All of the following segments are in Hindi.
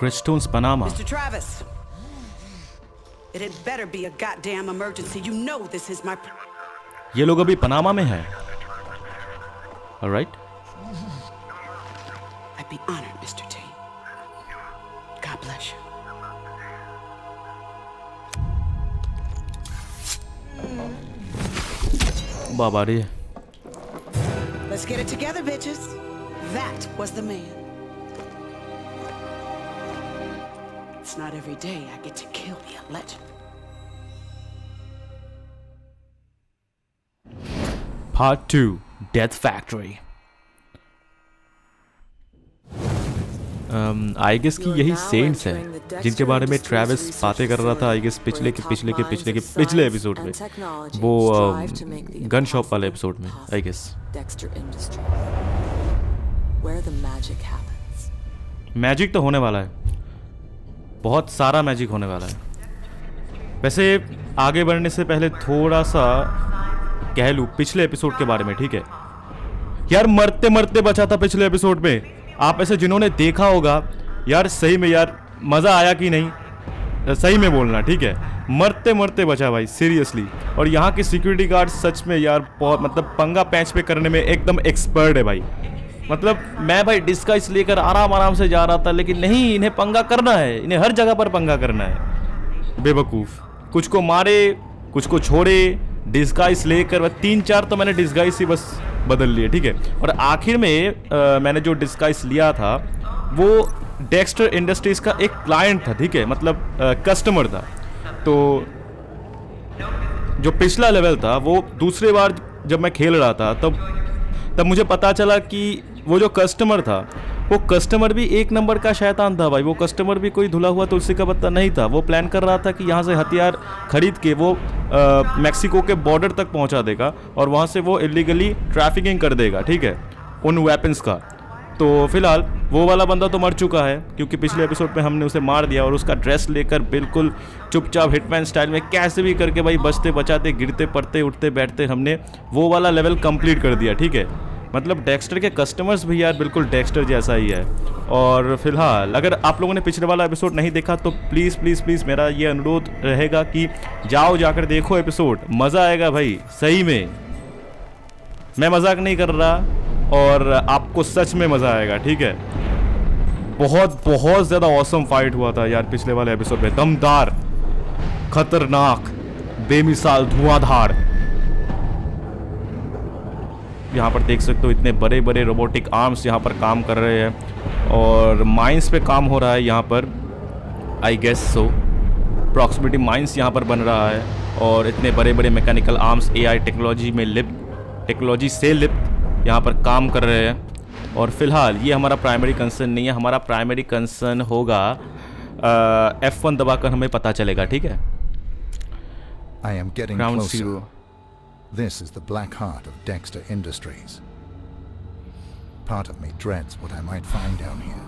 Crestons, Panama. Mr. Travis, it had better be a goddamn emergency. You know this is my. ये लोग अभी पनामा में है. All right. I'd be honored, Mr. T. God bless you. बाबा रे. Let's get it together, bitches. That was the man. It's not every day I get to kill the legend. Part 2, Death Factory. I guess कि यही सेंट्स हैं जिनके बारे में ट्रैविस बातें कर रहा था. आई गेस पिछले एपिसोड में, वो गन शॉप वाले एपिसोड में. आई गेस मैजिक तो होने वाला है, बहुत सारा मैजिक होने वाला है. वैसे आगे बढ़ने से पहले थोड़ा सा कह लूँ पिछले एपिसोड के बारे में, ठीक है यार. मरते मरते बचा था पिछले एपिसोड में. आप ऐसे जिन्होंने देखा होगा यार, सही में यार मज़ा आया कि नहीं, सही में बोलना, ठीक है. मरते मरते बचा भाई, सीरियसली. और यहाँ के सिक्योरिटी गार्ड सच में यार बहुत, मतलब पंगा पैंच पे करने में एकदम एक्सपर्ट है भाई. मतलब मैं भाई डिस्गाइज लेकर आराम से जा रहा था, लेकिन नहीं, इन्हें पंगा करना है, इन्हें हर जगह पर पंगा करना है. बेवकूफ़, कुछ को मारे कुछ को छोड़े, डिस्गाइज लेकर. 3-4 तो मैंने डिस्गाइज ही बस बदल लिए, ठीक है. और आखिर में मैंने जो डिस्गाइज लिया था वो डेक्स्टर इंडस्ट्रीज़ का एक क्लाइंट था, ठीक है, मतलब कस्टमर था. तो जो पिछला लेवल था वो दूसरी बार जब मैं खेल रहा था तब मुझे पता चला कि वो जो कस्टमर था, वो कस्टमर भी एक नंबर का शैतान था भाई. वो कस्टमर भी कोई धुला हुआ तुलसी का पत्ता नहीं था. वो प्लान कर रहा था कि यहाँ से हथियार खरीद के वो मैक्सिको के बॉर्डर तक पहुँचा देगा और वहाँ से वो इलीगली ट्रैफिकिंग कर देगा, ठीक है, उन वेपन्स का. तो फिलहाल वो वाला बंदा तो मर चुका है, क्योंकि पिछले एपिसोड में हमने उसे मार दिया. और उसका ड्रेस लेकर बिल्कुल चुपचाप हिटमैन स्टाइल में कैसे भी करके भाई बचते बचाते, गिरते पड़ते, उठते बैठते हमने वो वाला लेवल कंप्लीट कर दिया, ठीक है. मतलब डेक्स्टर के कस्टमर्स भी यार बिल्कुल डेक्स्टर जैसा ही है. और फिलहाल अगर आप लोगों ने पिछले वाला एपिसोड नहीं देखा तो प्लीज़ प्लीज़ प्लीज़ मेरा ये अनुरोध रहेगा कि जाकर देखो एपिसोड. मज़ा आएगा भाई, सही में, मैं मजाक नहीं कर रहा. और आपको सच में मज़ा आएगा, ठीक है. बहुत बहुत ज़्यादा ऑसम फाइट हुआ था यार पिछले वाले एपिसोड में. दमदार, खतरनाक, बेमिसाल, धुआंधार. यहाँ पर देख सकते हो इतने बड़े बड़े रोबोटिक आर्म्स यहाँ पर काम कर रहे हैं. और माइंस पे काम हो रहा है यहाँ पर, I guess so. Proximity mines यहाँ पर बन रहा है. और इतने बड़े बड़े मैकेनिकल आर्म्स AI टेक्नोलॉजी से लिप्त यहाँ पर काम कर रहे हैं. और फिलहाल ये हमारा प्राइमरी कंसर्न नहीं है. हमारा प्राइमरी कंसर्न होगा F1 दबाकर हमें पता चलेगा, ठीक है. I am getting Ground closer. zero. This is the black heart of Dexter Industries. Part of me dreads what I might find down here.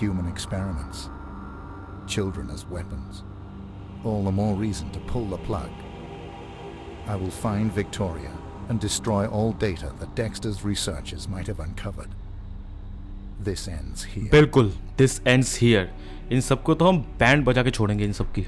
Human experiments. Children as weapons. All the more reason to pull the plug. I will find Victoria and destroy all data that Dexter's researchers might have uncovered. This ends here. बिल्कुल, this ends here. इन सबको तो हम बैंड बजा के छोड़ेंगे इन सबकी.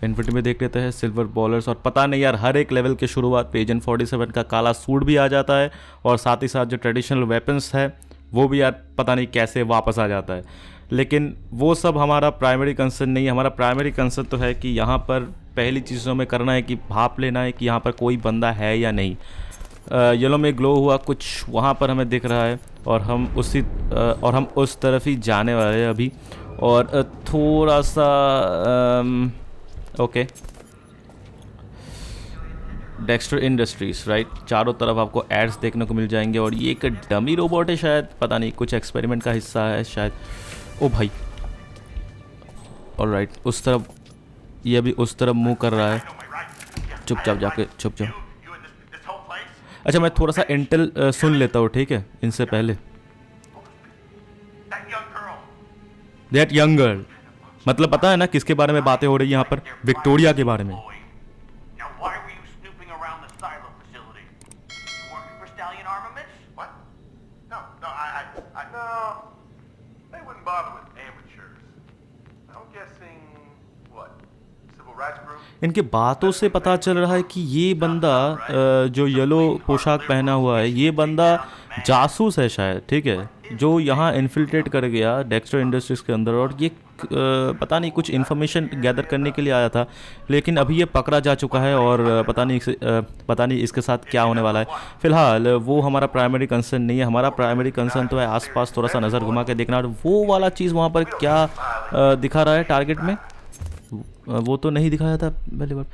इन्फिनिटी में देख लेते हैं सिल्वर बॉलर्स. और पता नहीं यार, हर एक लेवल के शुरुआत पे एजेंट 47 का काला सूट भी आ जाता है. और साथ ही साथ जो ट्रेडिशनल वेपन्स है वो भी यार पता नहीं कैसे वापस आ जाता है. लेकिन वो सब हमारा प्राइमरी कंसर्न नहीं है. हमारा प्राइमरी कंसर्न तो है कि यहाँ पर पहली चीज़ों में करना है कि भाप लेना है कि यहाँ पर कोई बंदा है या नहीं. येलो में ग्लो हुआ कुछ वहाँ पर हमें दिख रहा है. और हम उस तरफ ही जाने वाले हैं अभी. और थोड़ा सा ओके, डेक्स्टर इंडस्ट्रीज, राइट. चारों तरफ आपको एड्स देखने को मिल जाएंगे. और ये एक डमी रोबोट है शायद, पता नहीं, कुछ एक्सपेरिमेंट का हिस्सा है शायद. ओ भाई, ऑलराइट, उस तरफ, ये अभी उस तरफ मुंह कर रहा है. चुपचाप जाके छुप जाओ. अच्छा, मैं थोड़ा सा इंटेल सुन लेता हूँ, ठीक है, इनसे पहले. दैट यंग गर्ल, मतलब पता है ना किसके बारे में बातें हो रही है यहाँ पर? विक्टोरिया के बारे में. They wouldn't bother with amateurs. I'm guessing, what, civil rights group? इनके बातों से पता चल रहा है कि ये बंदा जो येलो पोशाक पहना हुआ है, ये बंदा जासूस है शायद, ठीक है, जो यहाँ इन्फिल्ट्रेट कर गया डेक्स्टर इंडस्ट्रीज के अंदर, और ये पता नहीं कुछ इन्फॉर्मेशन गैदर करने के लिए आया था, लेकिन अभी ये पकड़ा जा चुका है और पता नहीं इसके साथ क्या होने वाला है। फिलहाल वो हमारा प्राइमरी कंसर्न नहीं है, हमारा प्राइमरी कंसर्न तो है आसपास थोड़ा सा नज़र घुमा के देखना, और वो वाला चीज़ वहाँ पर क्या दिखा रहा है टारगेट में, वो तो नहीं दिखाया था पहली बार।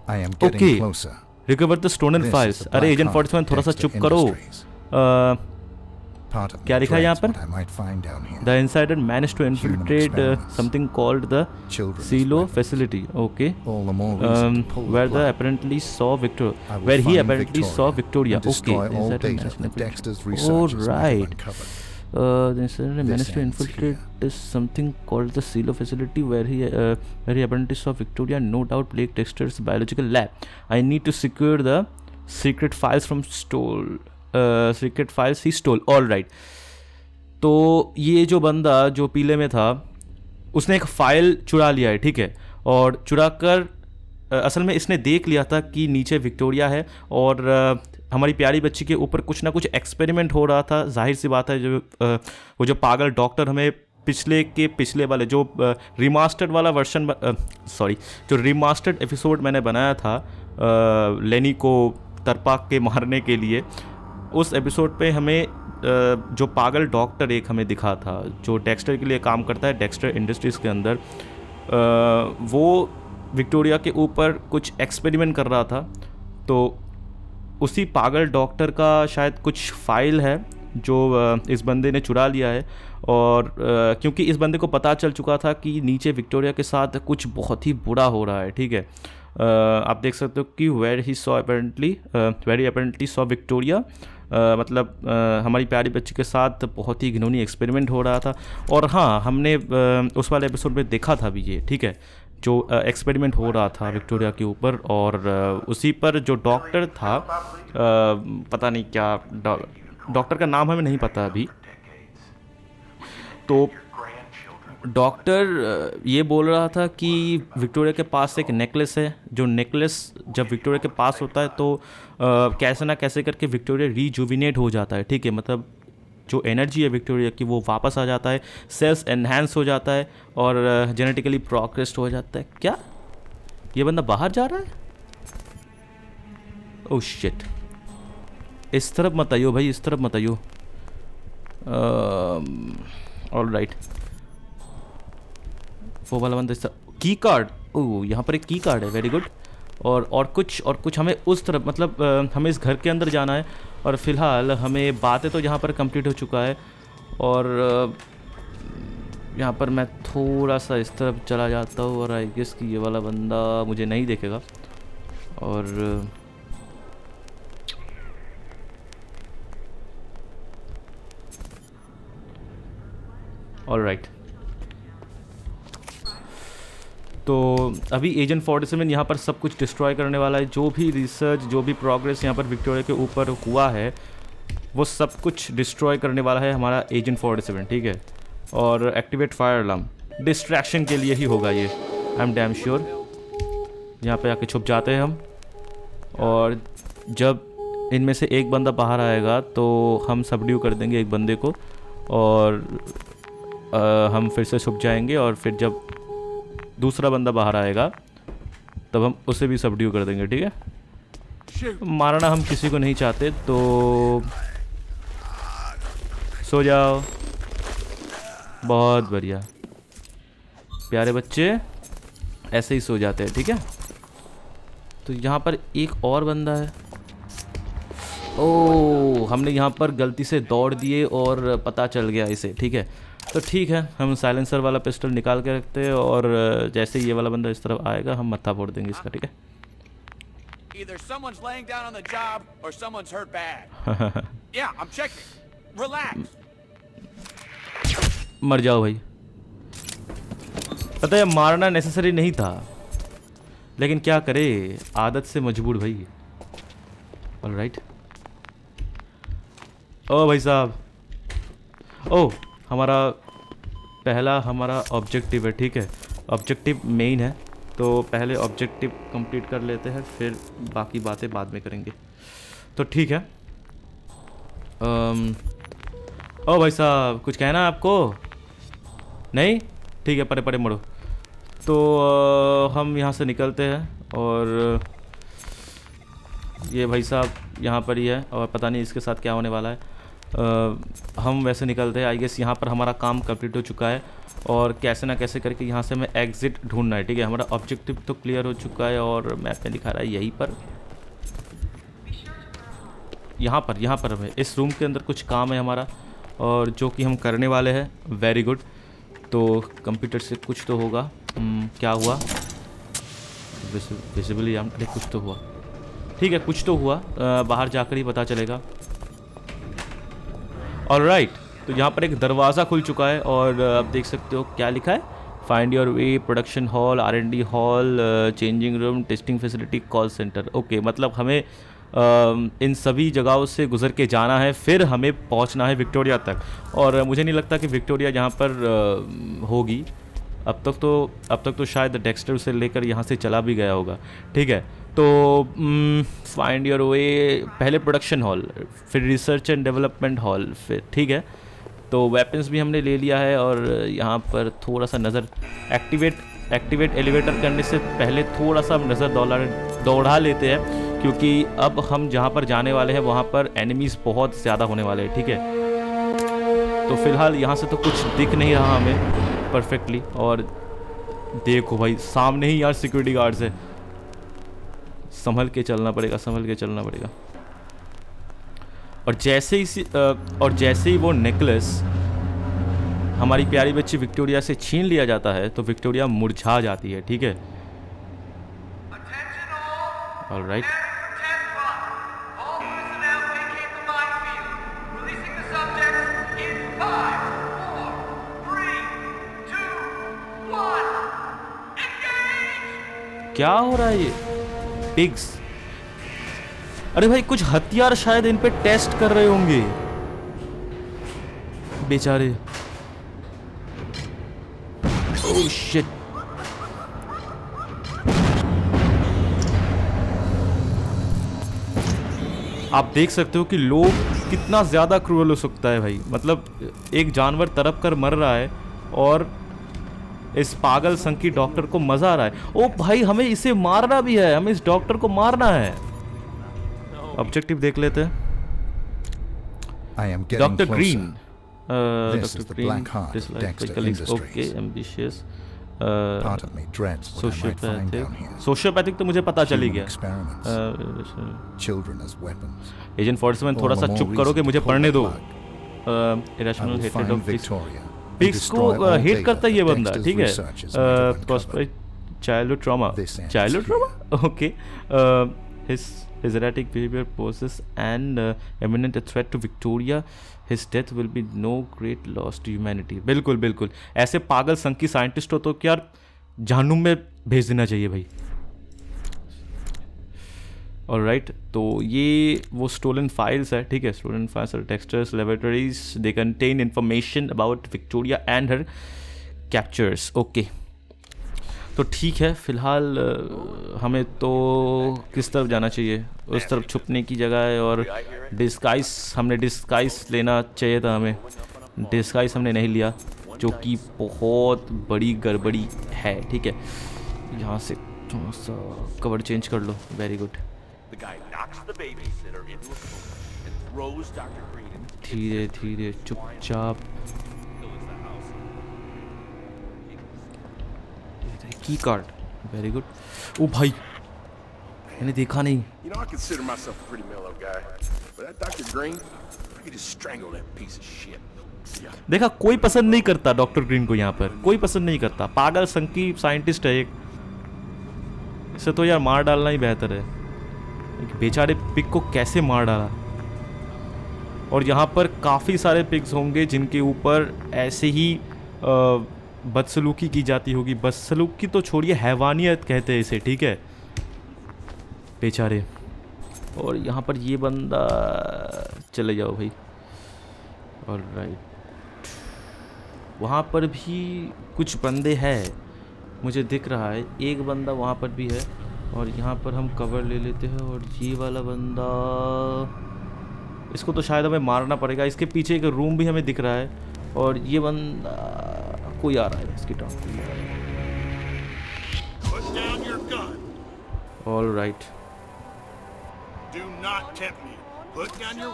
I am getting Okay. closer. Recover the stolen This files. is the अरे black एजेंट heart 47 of थोड़ा सा Dexter चुप करो। Industries. Part of me क्या लिखा है यहाँ dreads पर? what I might find down here. The insider manage to infiltrate experiments. Something called the Children as silo weapons. Facility. Okay, All the more reason to pull the where the plug. apparently saw Victor, I will where he find apparently saw Victoria. and destroy Okay, all Insider data managed to that Dexter's infiltrate. researchers may have Alright. uncovered. The insider managed to ends infiltrate this something called the Silo facility where he apparently saw Victoria. No doubt Blake Dexter's biological lab. I need to secure the secret files from secret files he stole. All right. तो ये जो बंदा जो पीले में था, उसने एक फ़ाइल चुरा लिया है, ठीक है, और चुरा कर असल में इसने देख लिया था कि नीचे विक्टोरिया है और हमारी प्यारी बच्ची के ऊपर कुछ ना कुछ एक्सपेरिमेंट हो रहा था। जाहिर सी बात है, जो वो जो पागल डॉक्टर हमें पिछले वाले जो रिमास्टर्ड वाला वर्जन जो रिमास्टर्ड एपिसोड मैंने बनाया था लेनी को तरपाक के मारने के लिए, उस एपिसोड पे हमें जो पागल डॉक्टर एक हमें दिखा था जो डेक्स्टर के लिए काम करता है डेक्स्टर इंडस्ट्रीज़ के अंदर, वो विक्टोरिया के ऊपर कुछ एक्सपेरिमेंट कर रहा था। तो उसी पागल डॉक्टर का शायद कुछ फाइल है जो इस बंदे ने चुरा लिया है, और क्योंकि इस बंदे को पता चल चुका था कि नीचे विक्टोरिया के साथ कुछ बहुत ही बुरा हो रहा है, ठीक है। आप देख सकते हो कि where he apparently saw Victoria, मतलब हमारी प्यारी बच्ची के साथ बहुत ही घिनौनी एक्सपेरिमेंट हो रहा था। और हाँ, हमने उस वाले एपिसोड में देखा था भी ये, ठीक है, जो एक्सपेरिमेंट हो रहा था विक्टोरिया के ऊपर, और उसी पर जो डॉक्टर था, पता नहीं क्या डॉक्टर का नाम हमें नहीं पता अभी, तो डॉक्टर ये बोल रहा था कि विक्टोरिया के पास एक नेकलेस है, जो नेकलेस जब विक्टोरिया के पास होता है तो कैसे ना कैसे करके विक्टोरिया रीजुविनेट हो जाता है, ठीक है, मतलब जो एनर्जी है विक्टोरिया की वो वापस आ जाता है, सेल्स एनहांस हो जाता है और जेनेटिकली प्रोग्रेस्ड हो जाता है। क्या ये बंदा बाहर जा रहा है? ओह शिट, इस तरफ मत आइयो भाई, इस तरफ मत आइयो। ऑल राइट, वो वाला बंदा की कार्ड, ओह यहाँ पर एक की कार्ड है, वेरी गुड। और कुछ हमें उस तरफ, मतलब हमें इस घर के अंदर जाना है, और फिलहाल हमें बातें तो यहाँ पर कंप्लीट हो चुका है, और यहाँ पर मैं थोड़ा सा इस तरफ चला जाता हूँ, और आई गेस कि ये वाला बंदा मुझे नहीं देखेगा। और ऑल राइट, तो अभी एजेंट 47 यहाँ पर सब कुछ डिस्ट्रॉय करने वाला है। जो भी रिसर्च, जो भी प्रोग्रेस यहाँ पर विक्टोरिया के ऊपर हुआ है, वो सब कुछ डिस्ट्रॉय करने वाला है हमारा एजेंट 47, ठीक है। और एक्टिवेट फायर अलार्म डिस्ट्रैक्शन के लिए ही होगा ये, आई एम डैम श्योर। यहाँ पे आके छुप जाते हैं हम, और जब इनमें से एक बंदा बाहर आएगा तो हम सबड्यू कर देंगे एक बंदे को, और हम फिर से छुप जाएंगे, और फिर जब दूसरा बंदा बाहर आएगा तब हम उसे भी सबड्यू कर देंगे, ठीक है। मारना हम किसी को नहीं चाहते, तो सो जाओ। बहुत बढ़िया प्यारे बच्चे, ऐसे ही सो जाते हैं, ठीक है। तो यहाँ पर एक और बंदा है। ओह, हमने यहाँ पर गलती से दौड़ दिए और पता चल गया इसे, ठीक है। तो ठीक है, हम साइलेंसर वाला पिस्टल निकाल के रखते हैं, और जैसे ये वाला बंदा इस तरफ आएगा हम मत्था फोड़ देंगे इसका, ठीक है। Either someone's laying down on the job or someone's hurt bad. Yeah, I'm checking. Relax. मर जाओ भाई। पता है मारना नेसेसरी नहीं था, लेकिन क्या करे, आदत से मजबूर भाई। ऑलराइट। ओ भाई साहब, ओ हमारा पहला हमारा ऑब्जेक्टिव है, ठीक है, ऑब्जेक्टिव मेन है, तो पहले ऑब्जेक्टिव कंप्लीट कर लेते हैं, फिर बाकी बातें बाद में करेंगे। तो ठीक है। ओ भाई साहब, कुछ कहना है आपको? नहीं, ठीक है, परे परे मुड़ो। तो हम यहाँ से निकलते हैं और ये भाई साहब यहाँ पर ही है और पता नहीं इसके साथ क्या होने वाला है। हम वैसे निकलते हैं। आई गेस यहाँ पर हमारा काम कंप्लीट हो चुका है और कैसे ना कैसे करके यहाँ से हमें एग्ज़िट ढूंढना है, ठीक है। हमारा ऑब्जेक्टिव तो क्लियर हो चुका है और मैप में दिखा रहा है यहीं पर, यहाँ पर हमें इस रूम के अंदर कुछ काम है हमारा और जो कि हम करने वाले हैं। Very good. तो कंप्यूटर से कुछ तो होगा। क्या हुआ? विजिबली अरे कुछ तो हुआ, ठीक है, कुछ तो हुआ। बाहर जाकर ही पता चलेगा। ऑलराइट, तो यहाँ पर एक दरवाज़ा खुल चुका है और आप देख सकते हो क्या लिखा है। Find your way, production hall, R&D hall, changing room, testing facility, call centre. Okay, मतलब हमें इन सभी जगहों से गुजर के जाना है, फिर हमें पहुंचना है विक्टोरिया तक। और मुझे नहीं लगता कि विक्टोरिया यहाँ पर होगी। अब तक तो शायद डेक्स्टर उसे लेकर यहाँ से चला भी गया होगा, ठीक है। तो फाइंड योर वे, पहले प्रोडक्शन हॉल, फिर रिसर्च एंड डेवलपमेंट हॉल, फिर ठीक है। तो वेपन्स भी हमने ले लिया है और यहाँ पर थोड़ा सा नज़र एक्टिवेट एलिवेटर करने से पहले थोड़ा सा नज़र दौड़ा लेते हैं, क्योंकि अब हम जहाँ पर जाने वाले हैं वहाँ पर एनिमीज़ बहुत ज़्यादा होने वाले हैं, ठीक है। तो फिलहाल यहाँ से तो कुछ दिख नहीं रहा हमें परफेक्टली। और देखो भाई, सामने ही यार सिक्योरिटी गार्ड्स है। संभल के चलना पड़ेगा। और जैसे ही वो नेकलेस हमारी प्यारी बच्ची विक्टोरिया से छीन लिया जाता है तो विक्टोरिया मुरझा जाती है, ठीक है। ऑलराइट, क्या हो रहा है ये? पिग्स, अरे भाई कुछ हथियार शायद इन पे टेस्ट कर रहे होंगे बेचारे। ओह शिट, आप देख सकते हो कि लोग कितना ज़्यादा क्रूअल हो सकता है भाई। मतलब एक जानवर तड़प कर मर रहा है और इस पागल संकी डॉक्टर को मज़ा आ रहा है। ओ भाई, हमें इसे मारना भी है, हमें इस डॉक्टर को मारना है। ऑब्जेक्टिव देख लेते हैं। Doctor green, okay, ambitious, sociopathic तो मुझे पता चल ही गया। एजेंट फोर्समैन, थोड़ा सा चुप करो कि मुझे पढ़ने दो। इरेशनल हेट्रेड ऑफ पिग्स को हेट करता है ये बंदा, ठीक है। Childhood trauma, okay. His erratic behavior poses an imminent threat to Victoria. His death will be no great loss to humanity. बिल्कुल, ऐसे पागल संकी साइंटिस्ट हो तो क्या जहन्नुम में भेज देना चाहिए भाई। ऑलराइट, तो ये वो स्टोलन फाइल्स है, ठीक है। स्टोलन फाइल्स और Dexters laboratories, they contain information about Victoria and her captures. Okay, तो ठीक है। फिलहाल हमें तो किस तरफ जाना चाहिए? उस तरफ छुपने की जगह है और हमने डिस्गाइस लेना चाहिए था। हमें डिस्गाइस हमने नहीं लिया, जो कि बहुत बड़ी गड़बड़ी है, ठीक है। यहाँ से थोड़ा सा कवर चेंज कर लो। Very good. धीरे धीरे चुपचाप। की कार्ड, वेरी गुड। ओ भाई, मैंने देखा नहीं। You know, I consider myself a pretty mellow guy, but that Dr. Green, I could just strangle that piece of shit. Yeah. देखा, कोई पसंद नहीं करता डॉक्टर ग्रीन को। यहाँ पर कोई पसंद नहीं करता। पागल संकी साइंटिस्ट है एक। इसे तो यार मार डालना ही बेहतर है। एक बेचारे पिग को कैसे मार डाला। और यहाँ पर काफ़ी सारे पिग्स होंगे जिनके ऊपर ऐसे ही बदसलूकी की जाती होगी। बदसलूकी तो छोड़िए, हैवानियत कहते हैं इसे, ठीक है, बेचारे। और यहाँ पर ये बंदा, चले जाओ भाई। ऑलराइट, वहाँ पर भी कुछ बंदे हैं, मुझे दिख रहा है एक बंदा वहाँ पर भी है। और यहाँ पर हम कवर ले लेते हैं। और ये वाला बंदा, इसको तो शायद हमें मारना पड़ेगा। इसके पीछे एक रूम भी हमें दिख रहा है। और ये बंदा, कोई आ रहा है इसकी टांग पे। All right, Do not tempt me. Put down your...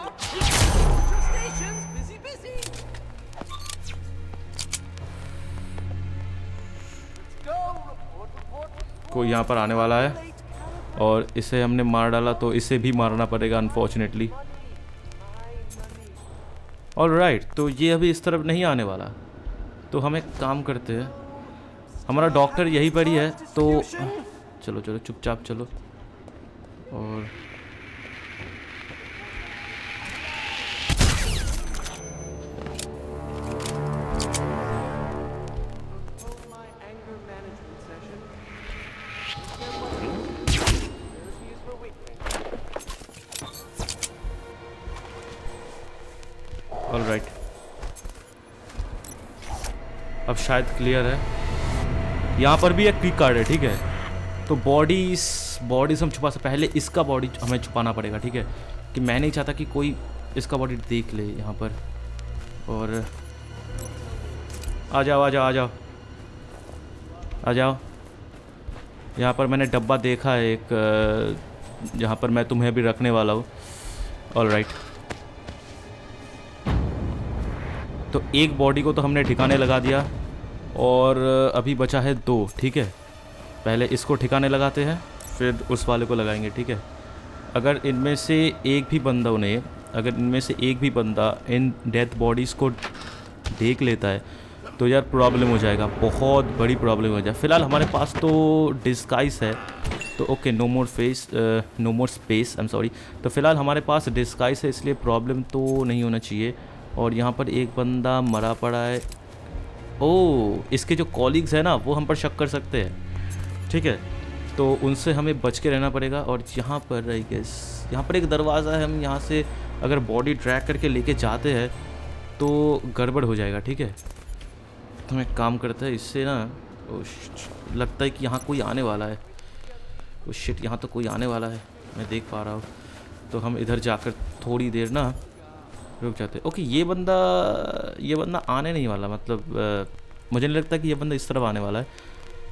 कोई यहाँ पर आने वाला है और इसे हमने मार डाला, तो इसे भी मारना पड़ेगा अनफॉर्चुनेटली। ऑल राइट, तो ये अभी इस तरफ नहीं आने वाला, तो हम एक काम करते हैं, हमारा डॉक्टर यहीं पर ही है, तो चलो चलो चुपचाप चलो। और ऑल राइट, अब शायद क्लियर है। यहाँ पर भी एक की कार्ड है, ठीक है। तो बॉडीज हम छुपा से पहले इसका बॉडी हमें छुपाना पड़ेगा, ठीक है, कि मैं नहीं चाहता कि कोई इसका बॉडी देख ले यहाँ पर। और आ जाओ आ जाओ आ जाओ आ जाओ। यहाँ पर मैंने डब्बा देखा है एक, जहाँ पर मैं तुम्हें भी रखने वाला हूँ। ऑल राइट, तो एक बॉडी को तो हमने ठिकाने लगा दिया और अभी बचा है 2, ठीक है। पहले इसको ठिकाने लगाते हैं, फिर उस वाले को लगाएंगे, ठीक है। अगर इनमें से एक भी बंदा इन डेथ बॉडीज़ को देख लेता है तो यार प्रॉब्लम हो जाएगा, बहुत बड़ी प्रॉब्लम हो जाए। फ़िलहाल हमारे पास तो डिस्गाइस है, तो okay, no more space, I am sorry. तो फ़िलहाल हमारे पास डिस्गाइस है, इसलिए प्रॉब्लम तो नहीं होना चाहिए। और यहाँ पर एक बंदा मरा पड़ा है। ओह, इसके जो कॉलीग्स हैं ना, वो हम पर शक कर सकते हैं, ठीक है, तो उनसे हमें बच के रहना पड़ेगा। और यहाँ पर आई गेस यहाँ पर एक दरवाज़ा है, हम यहाँ से अगर बॉडी ट्रैक करके लेके जाते हैं तो गड़बड़ हो जाएगा, ठीक है। तो हम एक काम करते हैं, इससे ना लगता है कि यहाँ कोई आने वाला है। ओ शिट, यहाँ तो कोई आने वाला है, मैं देख पा रहा हूँ। तो हम इधर जाकर थोड़ी देर ना रुक जाते हैं। ओके, ये बंदा आने नहीं वाला, मतलब मुझे नहीं लगता कि ये बंदा इस तरफ आने वाला है।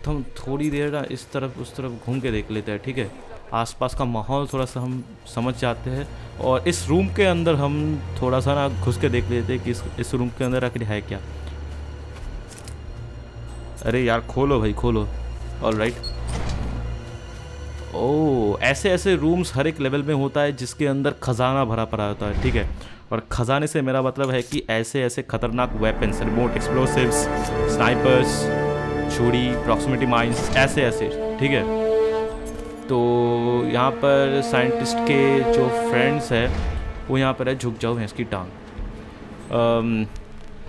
तो हम थोड़ी देर ना इस तरफ उस तरफ घूम के देख लेते हैं, ठीक है। आसपास का माहौल थोड़ा सा हम समझ जाते हैं और इस रूम के अंदर हम थोड़ा सा ना घुस के देख लेते हैं कि इस रूम के अंदर आखिर है क्या। अरे यार खोलो भाई, खोलो। ऑल राइट, ओह, ऐसे रूम्स हर एक लेवल में होता है जिसके अंदर खजाना भरा पड़ा होता है, ठीक है। और ख़जाने से मेरा मतलब है कि ऐसे खतरनाक वेपन्स, रिमोट एक्सप्लोसिव्स, स्नाइपर्स, छुरी, प्रॉक्सिमिटी माइंस, ऐसे ठीक है। तो यहाँ पर साइंटिस्ट के जो फ्रेंड्स हैं वो यहाँ पर है, झुक जाओ भैंस की टांग।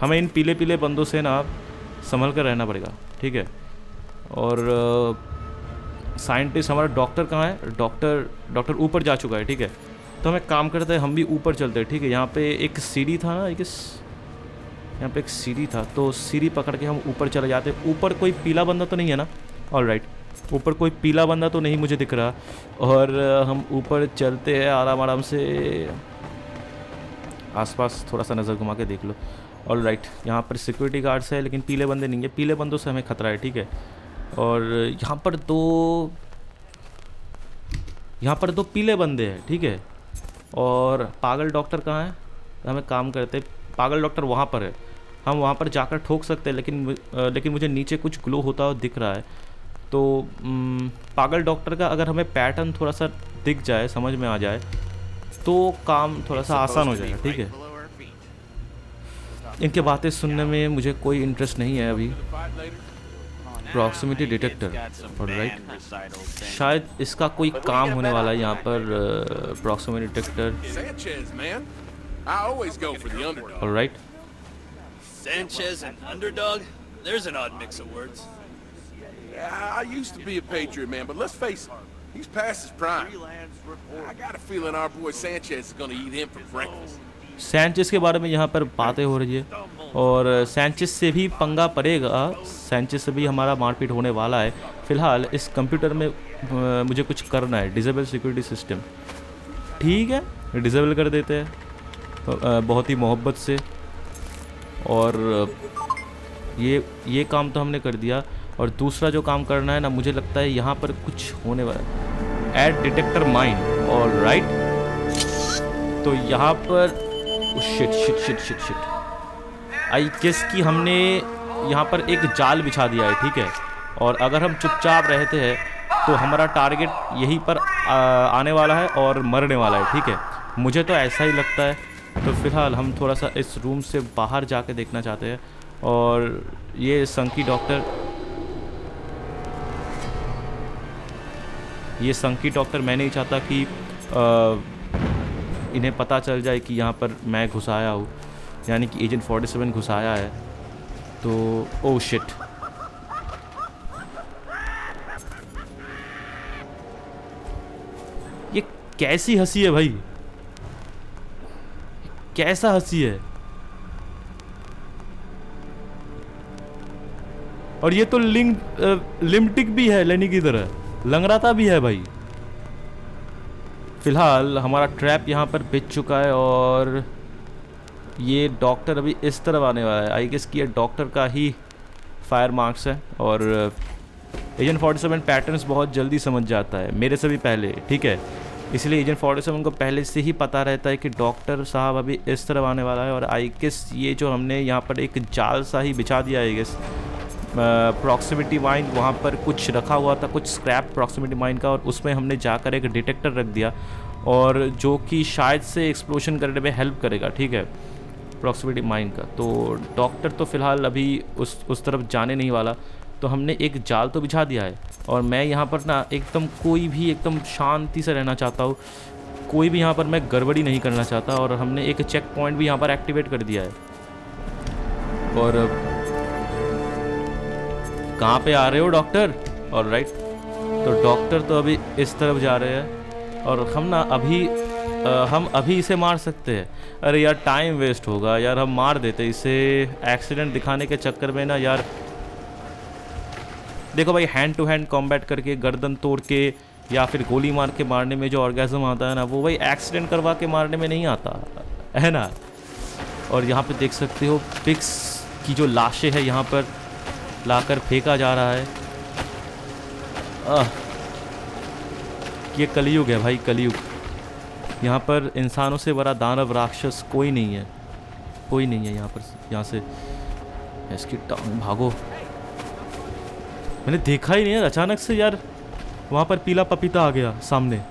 हमें इन पीले बंदों से ना संभल कर रहना पड़ेगा, ठीक है। और साइंटिस्ट हमारा डॉक्टर कहाँ है? डॉक्टर ऊपर जा चुका है, ठीक है। तो हम एक काम करते हैं, हम भी ऊपर चलते हैं, ठीक है। यहाँ पे एक सीढ़ी था ना, यहाँ पे एक सीढ़ी था, तो सीढ़ी पकड़ के हम ऊपर चले जाते हैं। ऊपर कोई पीला बंदा तो नहीं है ना? ऑल राइट, ऊपर कोई पीला बंदा तो नहीं मुझे दिख रहा। और हम ऊपर चलते हैं आराम से, आसपास थोड़ा सा नज़र घुमा के देख लो। ऑल राइट, यहाँ पर सिक्योरिटी गार्ड्स है लेकिन पीले बंदे नहीं है, पीले बंदों से हमें खतरा है, ठीक है। और यहाँ पर दो पीले बंदे हैं, ठीक है। और पागल डॉक्टर कहाँ है? हम एक काम करते हैं, पागल डॉक्टर वहाँ पर है, हम वहाँ पर जाकर ठोक सकते हैं, लेकिन मुझे नीचे कुछ ग्लो होता हुआ दिख रहा है। तो पागल डॉक्टर का अगर हमें पैटर्न थोड़ा सा दिख जाए, समझ में आ जाए, तो काम थोड़ा सा आसान हो जाएगा, ठीक है। इनके बातें सुनने में मुझे कोई इंटरेस्ट नहीं है अभी। प्रॉक्सिमिटी डिटेक्टर, ऑलराइट, शायद इसका कोई काम होने वाला है यहाँ पर। Proximity detector, alright. Sanchez and underdog? There's an odd mix of words. Yeah, I used to be a Patriot, man, but let's face it, he's past his prime. I got a feeling our boy Sanchez is gonna eat him for breakfast. Sanchez के बारे में यहाँ पर बातें हो रही है और सैंचेस से भी पंगा पड़ेगा, सैंचेस से भी हमारा मारपीट होने वाला है। फ़िलहाल इस कंप्यूटर में मुझे कुछ करना है, डिसेबल सिक्योरिटी सिस्टम। ठीक है, डिसेबल कर देते हैं बहुत ही मोहब्बत से। और ये काम तो हमने कर दिया। और दूसरा जो काम करना है ना, मुझे लगता है यहाँ पर कुछ होने वाला है। Add detector mine, all right. तो यहाँ पर शिट आई गेस कि हमने यहाँ पर एक जाल बिछा दिया है, ठीक है। और अगर हम चुपचाप रहते हैं तो हमारा टारगेट यहीं पर आने वाला है और मरने वाला है, ठीक है। मुझे तो ऐसा ही लगता है। तो फिलहाल हम थोड़ा सा इस रूम से बाहर जाके देखना चाहते हैं। और ये संकी डॉक्टर मैं नहीं चाहता कि इन्हें पता चल जाए कि यहाँ पर मैं घुसाया हूँ, यानी कि एजेंट 47 घुसाया है। तो ओह शिट, ये कैसी हंसी है भाई, कैसा हंसी है। और ये तो लिम्टिक भी है, लेनी की तरह लंगड़ाता भी है भाई। फिलहाल हमारा ट्रैप यहाँ पर बिछ चुका है और ये डॉक्टर अभी इस तरफ आने वाला है। आई गेस कि ये डॉक्टर का ही फायर मार्क्स है। और एजेंट 47 पैटर्न्स बहुत जल्दी समझ जाता है, मेरे से भी पहले, ठीक है। इसलिए एजेंट 47 को पहले से ही पता रहता है कि डॉक्टर साहब अभी इस तरफ आने वाला है। और आई गेस ये जो हमने यहाँ पर एक जाल सा ही बिछा दिया है, आई गेस प्रॉक्सिमिटी माइन, वहाँ पर कुछ रखा हुआ था, कुछ स्क्रैप प्रॉक्सिमिटी माइन का, और उसमें हमने जाकर एक डिटेक्टर रख दिया और जो कि शायद से एक्सप्लोजन करने में हेल्प करेगा, ठीक है, प्रॉक्सिमिटी माइन का। तो डॉक्टर तो फ़िलहाल अभी उस तरफ जाने नहीं वाला। तो हमने एक जाल तो बिछा दिया है और मैं यहाँ पर ना एकदम कोई भी एकदम शांति से रहना चाहता हूँ, कोई भी यहाँ पर मैं गड़बड़ी नहीं करना चाहता। और हमने एक चेक पॉइंट भी यहाँ पर एक्टिवेट कर दिया है। और कहाँ पे आ रहे हो डॉक्टर? All right. तो डॉक्टर तो अभी इस तरफ जा रहे हैं और हम अभी इसे मार सकते हैं। अरे यार टाइम वेस्ट होगा यार, हम मार देते इसे एक्सीडेंट दिखाने के चक्कर में ना यार। देखो भाई, हैंड टू हैंड कॉम्बैट करके गर्दन तोड़ के या फिर गोली मार के मारने में जो ऑर्गेज़म आता है ना, वो भाई एक्सीडेंट करवा के मारने में नहीं आता है ना। और यहाँ पे देख सकते हो पिग्स की जो लाशें हैं यहाँ पर लाकर फेंका जा रहा है। ये कलयुग है भाई, कलयुग। यहाँ पर इंसानों से बड़ा दानव राक्षस कोई नहीं है, कोई नहीं है यहाँ पर। यहाँ से इसकी टांग भागो, मैंने देखा ही नहीं यार, अचानक से यार वहाँ पर पीला पपीता आ गया सामने।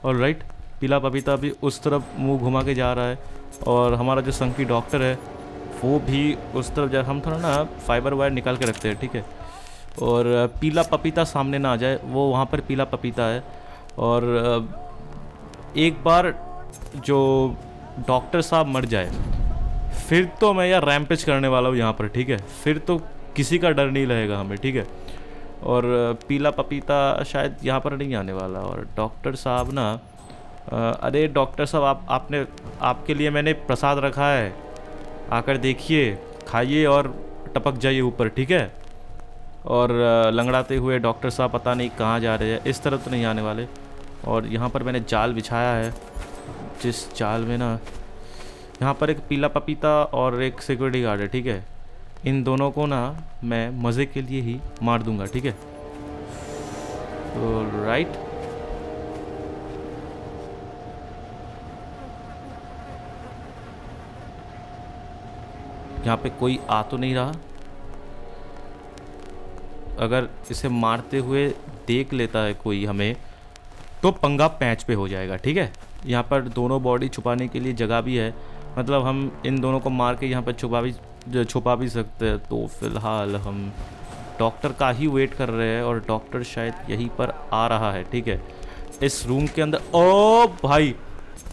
और राइट, पीला पपीता भी उस तरफ मुंह घुमा के जा रहा है और हमारा जो संकी डॉक्टर है वो भी उस तरफ जा। हम थोड़ा ना फाइबर वायर निकाल के रखते हैं, ठीक है। और पीला पपीता सामने ना आ जाए, वो वहाँ पर पीला पपीता है। और एक बार जो डॉक्टर साहब मर जाए फिर तो मैं यार रैम्पेज करने वाला हूँ यहाँ पर, ठीक है। फिर तो किसी का डर नहीं रहेगा हमें, ठीक है। और पीला पपीता शायद यहाँ पर नहीं आने वाला। और डॉक्टर साहब ना, अरे डॉक्टर साहब आपके लिए मैंने प्रसाद रखा है, आकर देखिए, खाइए और टपक जाइए ऊपर, ठीक है। और लंगड़ाते हुए डॉक्टर साहब पता नहीं कहाँ जा रहे हैं, इस तरफ तो नहीं आने वाले। और यहाँ पर मैंने जाल बिछाया है, जिस जाल में ना यहाँ पर एक पीला पपीता और एक सिक्योरिटी गार्ड है, ठीक है। इन दोनों को ना मैं मज़े के लिए ही मार दूंगा, ठीक है। तो राइट, यहाँ पे कोई आ तो नहीं रहा। अगर इसे मारते हुए देख लेता है कोई हमें, तो पंगा पैंच पे हो जाएगा, ठीक है। यहाँ पर दोनों बॉडी छुपाने के लिए जगह भी है, मतलब हम इन दोनों को मार के यहाँ पर छुपा भी सकते हैं। तो फिलहाल हम डॉक्टर का ही वेट कर रहे हैं और डॉक्टर शायद यहीं पर आ रहा है, ठीक है, इस रूम के अंदर। ओ भाई,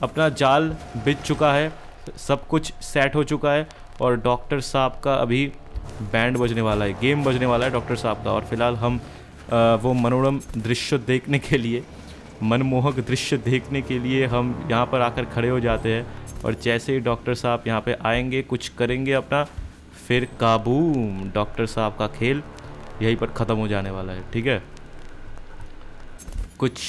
अपना जाल बिछ चुका है, सब कुछ सेट हो चुका है और डॉक्टर साहब का अभी बैंड बजने वाला है, गेम बजने वाला है डॉक्टर साहब का। और फिलहाल हम वो मनोरम दृश्य देखने के लिए, मनमोहक दृश्य देखने के लिए हम यहाँ पर आकर खड़े हो जाते हैं। और जैसे ही डॉक्टर साहब यहाँ पे आएंगे, कुछ करेंगे अपना, फिर काबूम, डॉक्टर साहब का खेल यहीं पर ख़त्म हो जाने वाला है। ठीक है, कुछ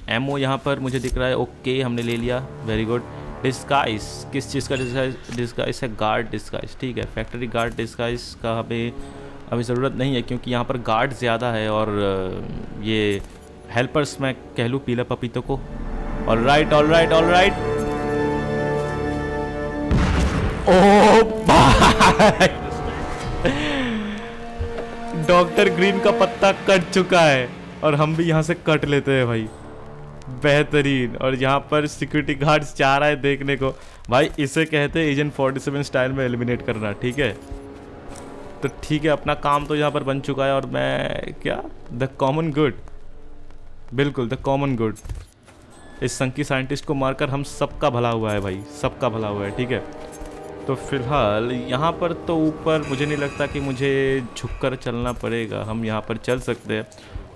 एमओ यहाँ पर मुझे दिख रहा है। ओके, हमने ले लिया, वेरी गुड। डिस्गाइज, किस चीज़ का डिस्गाइज है? Guard disguise. ठीक है, फैक्ट्री गार्ड डिस्गाइज का हमें अभी ज़रूरत नहीं है क्योंकि यहाँ पर गार्ड ज़्यादा है और ये हेल्पर्स मैं कह लूँ पीला पपीतों को। All right all right all right. ओ भाई, डॉक्टर ग्रीन का पत्ता कट चुका है और हम भी यहाँ से कट लेते हैं भाई, बेहतरीन। और यहाँ पर सिक्योरिटी गार्ड्स चाह रहा है देखने को। भाई इसे कहते हैं एजेंट 47 स्टाइल में एलिमिनेट करना। ठीक है, तो ठीक है, अपना काम तो यहाँ पर बन चुका है और मैं क्या, द कॉमन गुड, बिल्कुल द कॉमन गुड। इस संकी साइंटिस्ट को मारकर हम सबका भला हुआ है भाई, सबका भला हुआ है। ठीक है, तो फिलहाल यहाँ पर तो ऊपर मुझे नहीं लगता कि मुझे झुककर चलना पड़ेगा, हम यहाँ पर चल सकते हैं।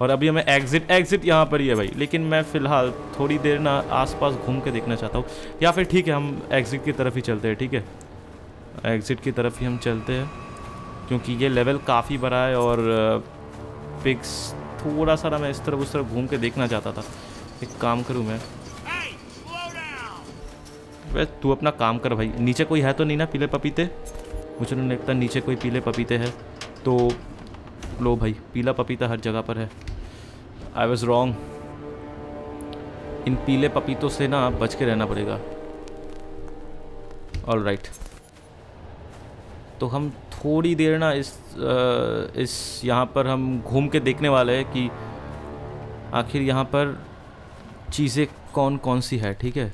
और अभी हमें एग्जिट यहाँ पर ही है भाई, लेकिन मैं फ़िलहाल थोड़ी देर ना आसपास घूम के देखना चाहता हूँ, या फिर ठीक है हम एग्ज़िट की तरफ ही चलते हैं। ठीक है, एग्ज़िट की तरफ ही हम चलते हैं क्योंकि ये लेवल काफ़ी बड़ा है और पिक्स थोड़ा सा ना मैं इस तरफ उस तरफ घूम के देखना चाहता था। एक काम करूँ मैं, वैसे तू अपना काम कर भाई। नीचे कोई है तो नहीं ना पीले पपीते? मुझे नहीं लगता नीचे कोई पीले पपीते हैं। तो लो भाई, पीला पपीता हर जगह पर है। आई वॉज रॉन्ग, इन पीले पपीतों से ना बच के रहना पड़ेगा। ऑल राइट, तो हम थोड़ी देर ना इस यहाँ पर हम घूम के देखने वाले हैं कि आखिर यहाँ पर चीज़ें कौन कौन सी है। ठीक है,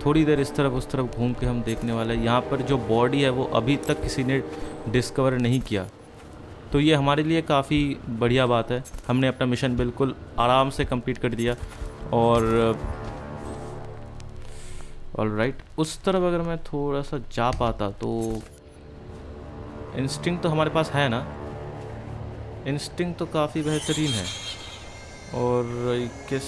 थोड़ी देर इस तरफ उस तरफ घूम के हम देखने वाले हैं। यहाँ पर जो बॉडी है वो अभी तक किसी ने डिस्कवर नहीं किया, तो ये हमारे लिए काफ़ी बढ़िया बात है। हमने अपना मिशन बिल्कुल आराम से कंप्लीट कर दिया। और ऑल राइट, उस तरफ अगर मैं थोड़ा सा जा पाता तो, इंस्टिंक्ट तो हमारे पास है ना, इंस्टिंक्ट तो काफ़ी बेहतरीन है। और किस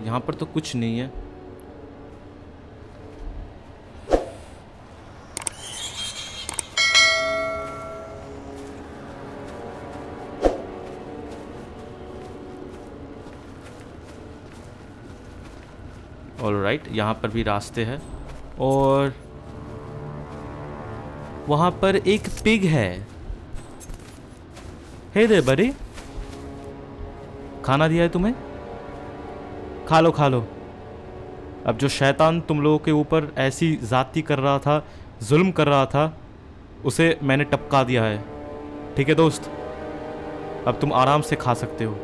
यहाँ पर तो कुछ नहीं है। ऑलराइट, यहाँ पर भी रास्ते हैं और वहाँ पर एक पिग है। हे दे बड़ी, खाना दिया है तुम्हें? खा लो खा लो। अब जो शैतान तुम लोगों के ऊपर ऐसी ज़्यादती कर रहा था, जुल्म कर रहा था, उसे मैंने टपका दिया है। ठीक है दोस्त, अब तुम आराम से खा सकते हो।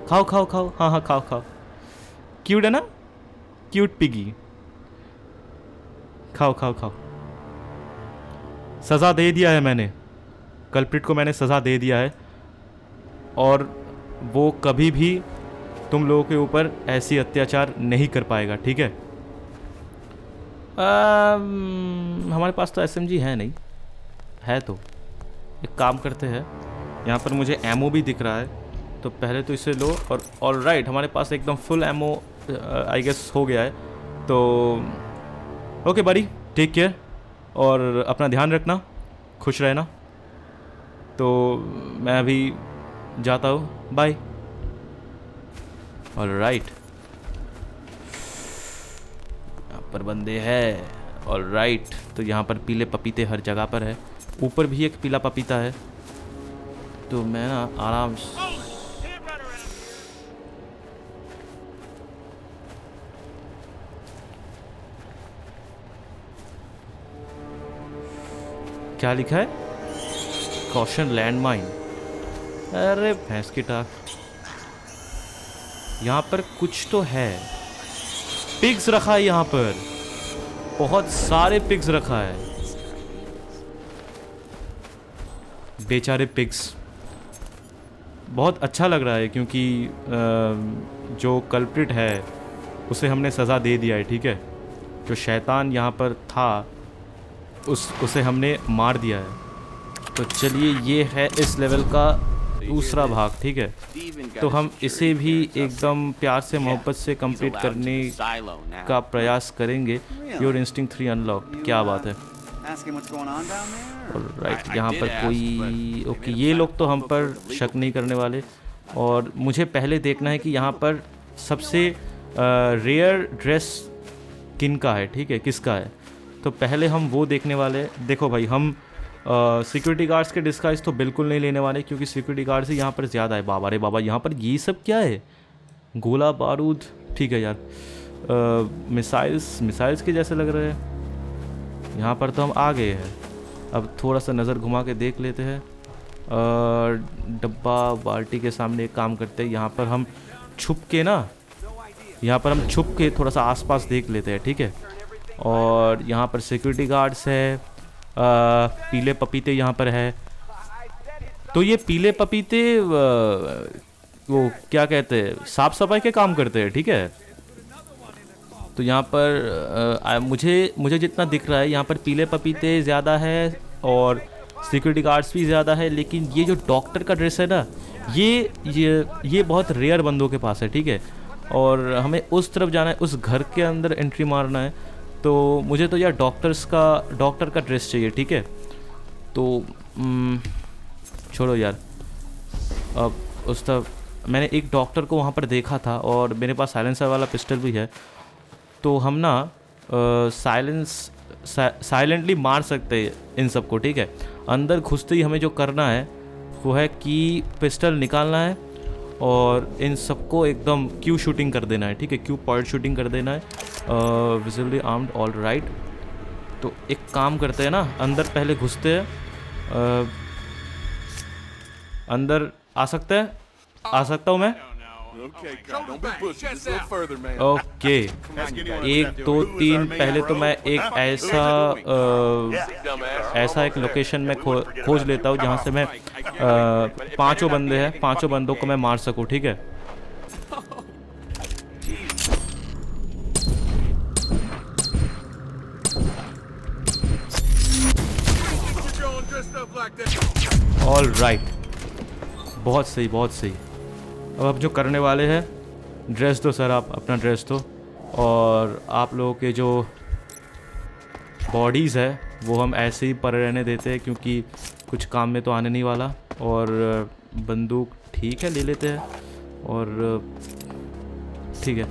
खाओ खाओ खाओ, हाँ हाँ खाओ खाओ। क्यूट है ना, क्यूट पिगी। खाओ खाओ खाओ। सज़ा दे दिया है मैंने, कल्प्रिट को मैंने सज़ा दे दिया है और वो कभी भी तुम लोगों के ऊपर ऐसी अत्याचार नहीं कर पाएगा। ठीक है, हमारे पास तो एसएमजी है नहीं, है तो एक काम करते हैं, यहाँ पर मुझे एमओ भी दिख रहा है, तो पहले तो इसे लो। और ऑलराइट, हमारे पास एकदम फुल एमओ आई गेस हो गया है। तो ओके बड़ी, टेक केयर और अपना ध्यान रखना, खुश रहना। तो मैं अभी जाता हूँ, बाय। ऑलराइट, यहाँ पर बंदे हैं। ऑलराइट, तो यहाँ पर पीले पपीते हर जगह पर है, ऊपर भी एक पीला पपीता है। तो मैं ना आराम से, क्या लिखा है? Caution landmine. अरे भैंस की टाक, यहाँ पर कुछ तो है। पिग्स रखा है यहाँ पर, बहुत सारे पिग्स रखा है, बेचारे पिग्स। बहुत अच्छा लग रहा है क्योंकि जो कल्प्रिट है उसे हमने सज़ा दे दिया है। ठीक है, जो शैतान यहाँ पर था उसे हमने मार दिया है। तो चलिए, ये है इस लेवल का दूसरा भाग, ठीक है। तो हम इसे भी एकदम प्यार से मोहब्बत से कंप्लीट करने का प्रयास करेंगे। योर इंस्टिंक्ट 3 अनलॉक, क्या बात है। और राइट, यहाँ पर कोई ओके, ये लोग तो हम पर शक नहीं करने वाले। और मुझे पहले देखना है कि यहाँ पर सबसे रेयर ड्रेस किन का है, ठीक है, किसका है। तो पहले हम वो देखने वाले हैं। देखो भाई, हम सिक्योरिटी गार्ड्स के डिस्गाइज तो बिल्कुल नहीं लेने वाले, क्योंकि सिक्योरिटी गार्ड्स ही यहाँ पर ज़्यादा है। बाबा रे बाबा, यहाँ पर ये सब क्या है, गोला बारूद, ठीक है यार, मिसाइल्स के जैसे लग रहे हैं। यहाँ पर तो हम आ गए हैं। अब थोड़ा सा नज़र घुमा के देख लेते हैं। डब्बा बाल्टी के सामने एक काम करते हैं, यहाँ पर हम छुप के थोड़ा सा आसपास देख लेते हैं, ठीक है। और यहाँ पर सिक्योरिटी गार्ड्स है, पीले पपीते यहाँ पर है। तो ये पीले पपीते वो क्या कहते हैं, साफ सफाई के काम करते हैं, ठीक है। तो यहाँ पर मुझे जितना दिख रहा है, यहाँ पर पीले पपीते ज़्यादा है और सिक्योरिटी गार्ड्स भी ज़्यादा है। लेकिन ये जो डॉक्टर का ड्रेस है ना, ये बहुत रेयर बंदों के पास है, ठीक है। और हमें उस तरफ जाना है, उस घर के अंदर एंट्री मारना है। तो मुझे तो यार डॉक्टर का ड्रेस चाहिए, ठीक है। तो छोड़ो यार, अब उस तरफ मैंने एक डॉक्टर को वहाँ पर देखा था और मेरे पास साइलेंसर वाला पिस्टल भी है। तो हम ना साइलेंटली मार सकते हैं इन सबको, ठीक है। अंदर घुसते ही हमें जो करना है वो है कि पिस्टल निकालना है और इन सबको एकदम क्यू शूटिंग कर देना है, ठीक है। क्यू पॉइंट शूटिंग कर देना है। Visibly armed, all right. तो एक काम करते हैं ना, अंदर पहले घुसते हैं। अंदर आ सकता हूँ मैं? ओके, 1 2 3। पहले तो मैं एक ऐसा एक लोकेशन में खोज लेता हूँ जहाँ से मैं 5 बंदे हैं, 5 बंदों को मैं मार सकूँ, ठीक है। ऑल राइट, बहुत सही, बहुत सही। अब जो करने वाले हैं, ड्रेस दो सर, आप अपना ड्रेस दो। और आप लोगों के जो बॉडीज़ है वो हम ऐसे ही पड़े रहने देते हैं, क्योंकि कुछ काम में तो आने नहीं वाला। और बंदूक ठीक है, ले लेते हैं। और ठीक है,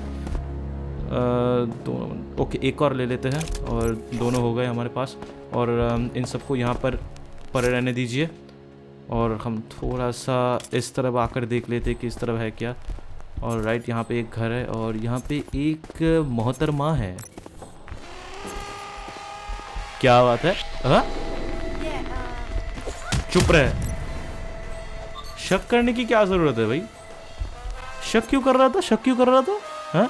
दोनों ओके, एक और ले लेते हैं और दोनों हो गए हमारे पास। और इन सबको यहाँ पर पड़े रहने दीजिए। और हम थोड़ा सा इस तरफ आकर देख लेते कि इस तरफ है क्या। और राइट, यहाँ पे एक घर है और यहाँ पे एक मोहतरमा है। क्या बात है? हाँ, चुप रहे। शक करने की क्या जरूरत है भाई? शक क्यों कर रहा था? हाँ,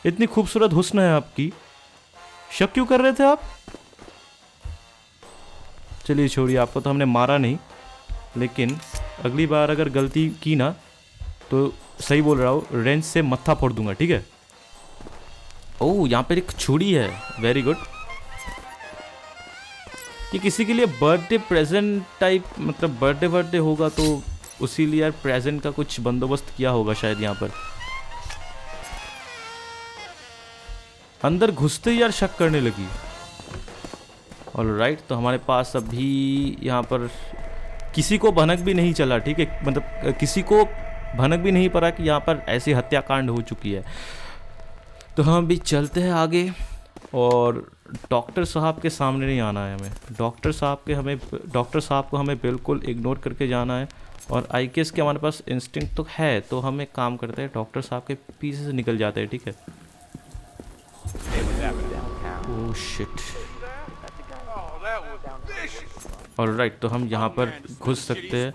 इतनी खूबसूरत हुस्न है आपकी, शक क्यों कर रहे थे आप? चलिए छोड़िए, आपको तो हमने मारा नहीं, लेकिन अगली बार अगर गलती की ना, तो सही बोल रहा हूँ, रेंज से मत्था फोड़ दूंगा, ठीक है। ओह, यहाँ पर एक छुरी है, वेरी गुड। ये किसी के लिए बर्थडे प्रेजेंट टाइप, मतलब बर्थडे होगा तो उसी लिए यार प्रेजेंट का कुछ बंदोबस्त किया होगा शायद यहाँ पर। अंदर घुसते ही यार शक करने लगी। ऑलराइट, तो हमारे पास अभी यहाँ पर किसी को भनक भी नहीं चला, ठीक है। मतलब किसी को भनक भी नहीं पड़ा कि यहाँ पर ऐसी हत्याकांड हो चुकी है। तो हम भी चलते हैं आगे। और डॉक्टर साहब के सामने नहीं आना है हमें। डॉक्टर साहब को हमें बिल्कुल इग्नोर करके जाना है। और आई गेस कि हमारे पास इंस्टिंक्ट तो है, तो हम एक काम करते हैं, डॉक्टर साहब के पीछे से निकल जाते हैं, ठीक है। Oh shit. ऑलराइट, तो हम यहाँ पर घुस सकते हैं।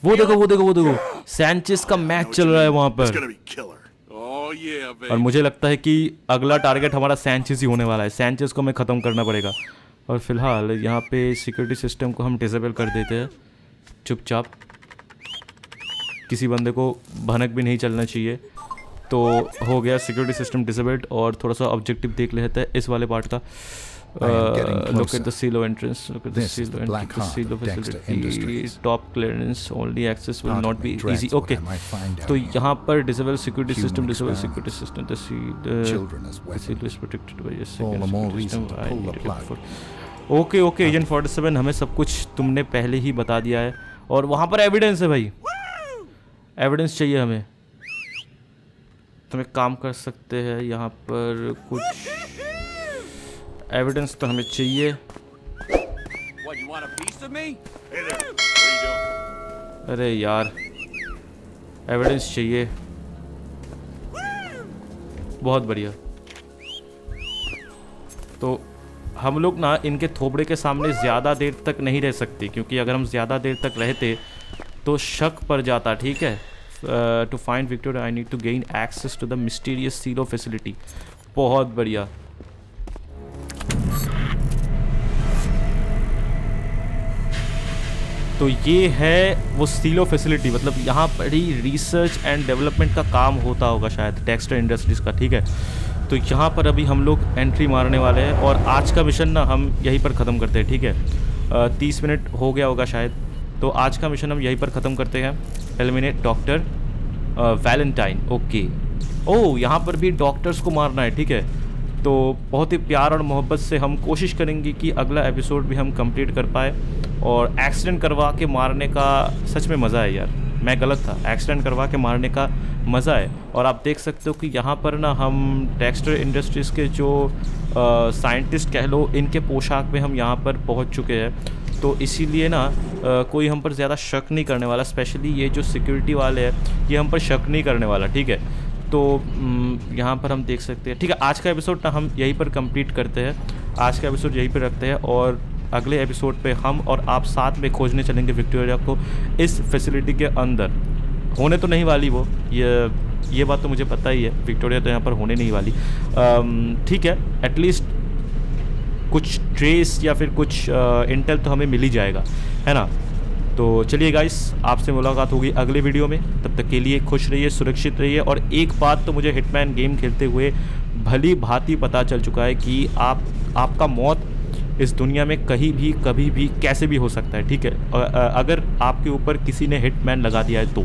वो देखो, सैंचेज का मैच चल रहा है वहाँ पर। और मुझे लगता है कि अगला टारगेट हमारा सैंचेज ही होने वाला है। सैंचेज को हमें ख़त्म करना पड़ेगा। और फिलहाल यहाँ पे सिक्योरिटी सिस्टम को हम डिसेबल कर देते हैं चुपचाप। किसी बंदे को भनक भी नहीं चलना चाहिए। तो हो गया सिक्योरिटी सिस्टम डिसेबल्ड। और थोड़ा सा ऑब्जेक्टिव देख लेते हैं इस वाले पार्ट का। I am getting look at closer. the silo entrance. Look at the This is silo the black entrance. The heart silo of Dexter facility. Industries. Top clearance. Only access will Part not of be me dreads easy. what Okay. I might find तो down here. यहाँ पर disable security Human system. Disable experiments. security system. The Children as the silo weapons. is protected by a All second the more security system. reason to I pull the need it plug. for- okay okay agent 47 हमें सब कुछ तुमने पहले ही बता दिया है और वहाँ पर एविडेंस है भाई, एविडेंस चाहिए हमें। तुम एक काम कर सकते हैं, यहाँ पर कुछ एविडेंस तो हमें चाहिए। What, you want a piece of me? Hey there. What are you doing? अरे यार एविडेंस चाहिए, बहुत बढ़िया। तो हम लोग ना इनके थोबड़े के सामने ज़्यादा देर तक नहीं रह सकते, क्योंकि अगर हम ज़्यादा देर तक रहते तो शक पड़ जाता। ठीक है, to find Victoria I need to gain access to the mysterious silo facility. बहुत बढ़िया। तो ये है वो सीलो फैसिलिटी, मतलब यहाँ पर ही रिसर्च एंड डेवलपमेंट का काम होता होगा शायद डेक्स्टर इंडस्ट्रीज़ का। ठीक है, तो यहाँ पर अभी हम लोग एंट्री मारने वाले हैं और आज का मिशन ना हम यहीं पर ख़त्म करते हैं। ठीक है, 30 मिनट हो गया होगा शायद, तो आज का मिशन हम यहीं पर ख़त्म करते हैं। Eliminate doctor Valentine. ओके, ओह यहाँ पर भी डॉक्टर्स को मारना है। ठीक है, तो बहुत ही प्यार और मोहब्बत से हम कोशिश करेंगे कि अगला एपिसोड भी हम कंप्लीट कर पाए। और एक्सीडेंट करवा के मारने का सच में मज़ा है यार, मैं गलत था, एक्सीडेंट करवा के मारने का मज़ा है। और आप देख सकते हो कि यहाँ पर ना हम डेक्स्टर इंडस्ट्रीज़ के जो साइंटिस्ट कह लो, इनके पोशाक में हम यहाँ पर पहुँच चुके हैं। तो इसीलिए ना कोई हम पर ज़्यादा शक नहीं करने वाला, स्पेशली ये जो सिक्योरिटी वाले हैं ये हम पर शक नहीं करने वाला। ठीक है, तो यहाँ पर हम देख सकते हैं। ठीक है, आज का एपिसोड ना हम यहीं पर कंप्लीट करते हैं, आज का एपिसोड यहीं पर रखते हैं और अगले एपिसोड पे हम और आप साथ में खोजने चलेंगे विक्टोरिया को इस फैसिलिटी के अंदर। होने तो नहीं वाली वो, ये बात तो मुझे पता ही है, विक्टोरिया तो यहाँ पर होने नहीं वाली। ठीक है, एटलीस्ट कुछ ट्रेस या फिर कुछ इंटेल तो हमें मिल ही जाएगा, है ना। तो चलिए गाइस, आपसे मुलाकात होगी अगले वीडियो में। तब तक के लिए खुश रहिए, सुरक्षित रहिए। और एक बात तो मुझे हिटमैन गेम खेलते हुए भली भांति पता चल चुका है कि आपका मौत इस दुनिया में कहीं भी कभी भी कैसे भी हो सकता है। ठीक है, अगर आपके ऊपर किसी ने हिटमैन लगा दिया है तो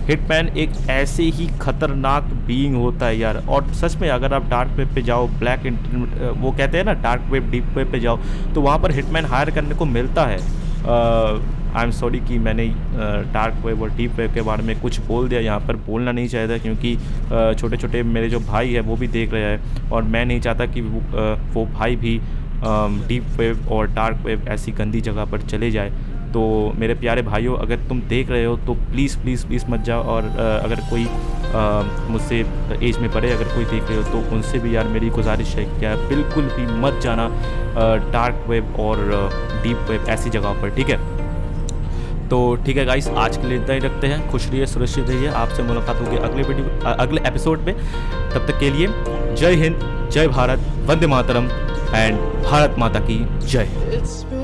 हिटमैन एक ऐसे ही खतरनाक बीइंग होता है यार। और सच में अगर आप डार्क वेब पे जाओ, वो कहते हैं ना डार्क वेब डीप वेब पे जाओ, तो वहाँ पर हिटमैन हायर करने को मिलता है। आई एम सॉरी कि मैंने डार्क वेब और डीप वेब के बारे में कुछ बोल दिया, यहाँ पर बोलना नहीं चाहता, क्योंकि छोटे छोटे मेरे जो भाई है वो भी देख रहे हैं और मैं नहीं चाहता कि वो भाई भी डीप वेब और डार्क वेब ऐसी गंदी जगह पर चले जाए। तो मेरे प्यारे भाइयों, अगर तुम देख रहे हो तो प्लीज़ प्लीज़ प्लीज़ मत जाओ। और अगर कोई मुझसे एज में बड़े अगर कोई देख रहे हो तो उनसे भी यार मेरी गुजारिश है क्या बिल्कुल भी मत जाना डार्क वेब और डीप वेब ऐसी जगह पर। ठीक है, तो ठीक है गाइस, आज के लिए इतना ही रखते हैं। खुश रहिए, सुरक्षित रहिए। आपसे मुलाकात होगी अगले एपिसोड में। तब तक के लिए जय हिंद, जय भारत, वंदे मातरम एंड भारत माता की जय। It's been